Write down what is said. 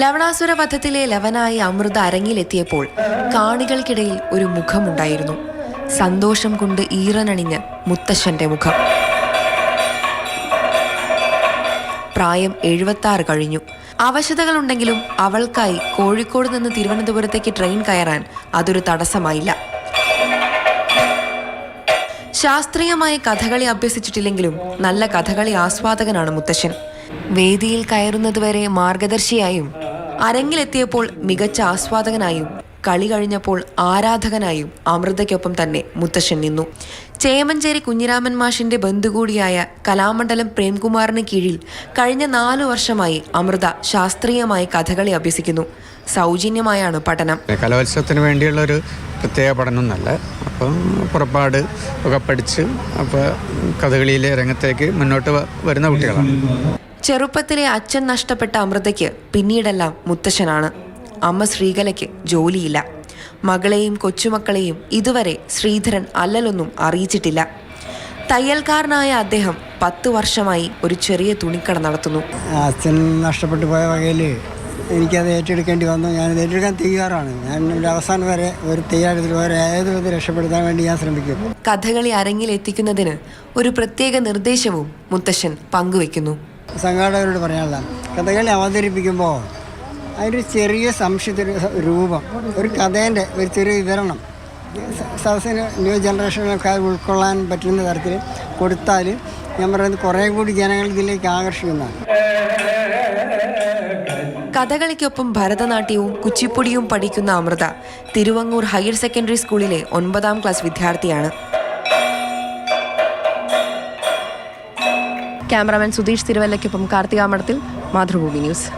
ലവണാസുര വധത്തിലെ ലവനായി അമൃത അരങ്ങിലെത്തിയപ്പോൾ കാണികൾക്കിടയിൽ ഒരു മുഖമുണ്ടായിരുന്നു. സന്തോഷം കൊണ്ട് ഈറനണിഞ്ഞ് മുത്തശ്ശന്റെ മുഖം. പ്രായം 76 കഴിഞ്ഞു. അവശതകളുണ്ടെങ്കിലും അവൾക്കായി കോഴിക്കോട് നിന്ന് തിരുവനന്തപുരത്തേക്ക് ട്രെയിൻ കയറാൻ അതൊരു തടസ്സമായില്ല. ശാസ്ത്രീയമായി കഥകളി അഭ്യസിച്ചിട്ടില്ലെങ്കിലും നല്ല കഥകളി ആസ്വാദകനാണ് മുത്തശ്ശൻ. വേദിയിൽ കയറുന്നതുവരെ മാർഗദർശിയായും അരങ്ങിലെത്തിയപ്പോൾ മികച്ച ആസ്വാദകനായും കളി കഴിഞ്ഞപ്പോൾ ആരാധകനായും അമൃതയ്ക്കൊപ്പം തന്നെ മുത്തശ്ശൻ നിന്നു. ചേമഞ്ചേരി കുഞ്ഞിരാമൻ മാഷിന്റെ ബന്ധു കൂടിയായ കലാമണ്ഡലം പ്രേംകുമാറിന് കീഴിൽ കഴിഞ്ഞ 4 വർഷമായി അമൃത ശാസ്ത്രീയമായി കഥകളി അഭ്യസിക്കുന്നു. സൗജന്യമായാണ് പഠനം. കലോത്സവത്തിന് വേണ്ടിയുള്ള ഒരു പ്രത്യേക പഠനം എന്നല്ല, അപ്പം പുറപ്പാട് ഒക്കെ പഠിച്ച് അപ്പോൾ കഥകളിയിലെ രംഗത്തേക്ക് മുന്നോട്ട് വരുന്ന കുട്ടികളാണ്. ചെറുപ്പത്തിലെ അച്ഛൻ നഷ്ടപ്പെട്ട അമൃതയ്ക്ക് പിന്നീടെല്ലാം മുത്തശ്ശനാണ്. അമ്മ ശ്രീകലയ്ക്ക് ജോലിയില്ല. മകളെയും കൊച്ചുമക്കളെയും ഇതുവരെ ശ്രീധരൻ അല്ലലൊന്നും അറിയിച്ചിട്ടില്ല. തയ്യൽക്കാരനായ അദ്ദേഹം 10 വർഷമായി ഒരു ചെറിയ തുണിക്കട നടത്തുന്നു. അച്ഛൻ നഷ്ടപ്പെട്ടു പോയ വകയിൽ എനിക്കത് ഏറ്റെടുക്കേണ്ടി വന്നു. ഞാനത് ഏറ്റെടുക്കാൻ തയ്യാറാണ്. ഞാൻ ഒരു അവസാനം വരെ ഒരു തയ്യാറെടുത്തിൽ ഏത് വിധത്തിൽ രക്ഷപ്പെടുത്താൻ വേണ്ടി ഞാൻ ശ്രമിക്കും. കഥകളി അരങ്ങിൽ എത്തിക്കുന്നതിന് ഒരു പ്രത്യേക നിർദ്ദേശവും മുത്തശ്ശൻ പങ്കുവെക്കുന്നു. സംഘാടകരോട് പറയാനുള്ള കഥകളി അവതരിപ്പിക്കുമ്പോൾ അതിനൊരു ചെറിയ സംശയത്തിന് രൂപം, ഒരു കഥേൻ്റെ ഒരു ചെറിയ വിവരണം സദസ്സിന് ന്യൂ ജനറേഷനൊക്കെ ഉൾക്കൊള്ളാൻ പറ്റുന്ന തരത്തിൽ കൊടുത്താൽ ഞാൻ പറയുന്നത് കുറേ കൂടി ജനങ്ങൾ ഇതിലേക്ക് ആകർഷിക്കുന്നതാണ്. കഥകളിക്കൊപ്പം ഭരതനാട്യവും കുച്ചിപ്പുടിയും പഠിക്കുന്ന അമൃത തിരുവങ്ങൂർ ഹയർ സെക്കൻഡറി സ്കൂളിലെ 9ാം ക്ലാസ് വിദ്യാർത്ഥിയാണ്. ക്യാമറാമാൻ സുധീഷ് തിരുവല്ലയ്ക്കൊപ്പം കാർത്തിക മഠത്തിൽ, മാതൃഭൂമി ന്യൂസ്.